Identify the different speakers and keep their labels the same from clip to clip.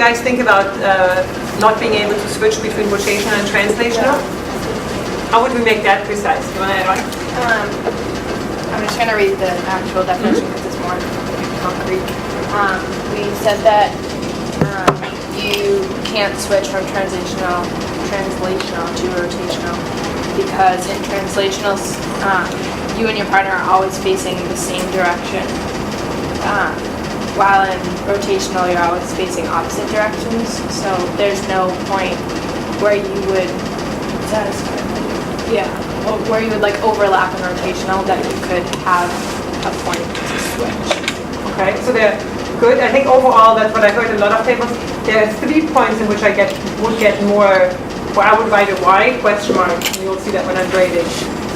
Speaker 1: guys think about not being able to switch between rotational and translational? How would we make that precise? Do you want to add on?
Speaker 2: I'm just going to read the actual definition because it's more concrete. We said that you can't switch from translational to rotational because in translational, you and your partner are always facing the same direction. While in rotational, you're always facing opposite directions. So there's no point where you would where you would like overlap in rotational that you could have a point to switch.
Speaker 1: Okay, so they're good. I think overall that's what I heard in a lot of tables. There are 3 points in which I would get more, where I would write a why question mark, and you'll see that when I'm grading.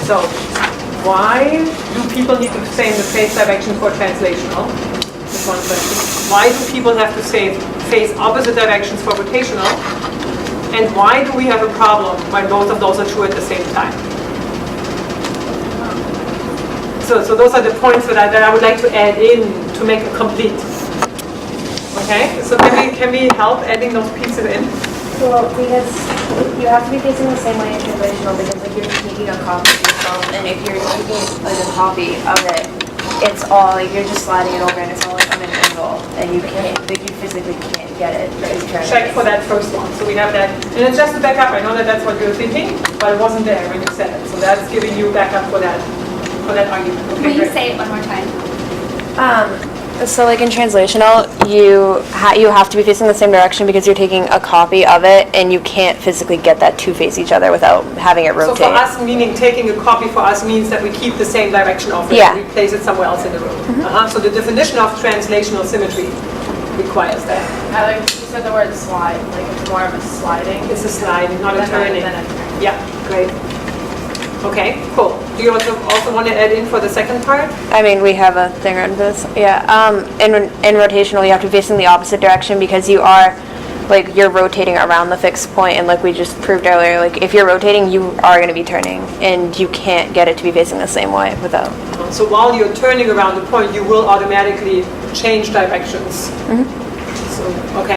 Speaker 1: So, why do people need to stay in the phase direction for translational? That's one question. Why do people have to stay face opposite directions for rotational? And why do we have a problem when both of those are true at the same time? So those are the points that I would like to add in to make it complete. Okay, so can we help adding those pieces in?
Speaker 3: Well, because you have to be facing the same way in translational because like you're taking a copy of yourself, and if you're taking like a copy of it, it's all like you're just sliding it over and it's all like on an angle, and you can't, like you physically can't get it.
Speaker 1: Check for that first one. So we have that, and it's just a backup. I know that that's what you're thinking, but it wasn't there when you said it. So that's giving you backup for that argument. Okay,
Speaker 4: Will you
Speaker 1: great.
Speaker 4: say it one more time?
Speaker 3: So like in translational, you have to be facing the same direction because you're taking a copy of it, and you can't physically get that to face each other without having it
Speaker 1: So
Speaker 3: rotate.
Speaker 1: for us, meaning taking a copy for us means that we keep the same direction of it.
Speaker 3: Yeah.
Speaker 1: We place it somewhere else in the room. So the definition of translational symmetry requires that.
Speaker 2: I like you said the word slide, like it's more of a sliding.
Speaker 1: It's a slide, not a
Speaker 2: than
Speaker 1: turning.
Speaker 2: than a turn.
Speaker 1: Yeah, great. Okay, cool. Do you also want to add in for the second part?
Speaker 3: I mean, we have a thing on this. Yeah. In rotational, you have to be facing the opposite direction because you're rotating around the fixed point, and like we just proved earlier, like if you're rotating, you are going to be turning, and you can't get it to be facing the same way without.
Speaker 1: So while you're turning around the point, you will automatically change directions. So, okay.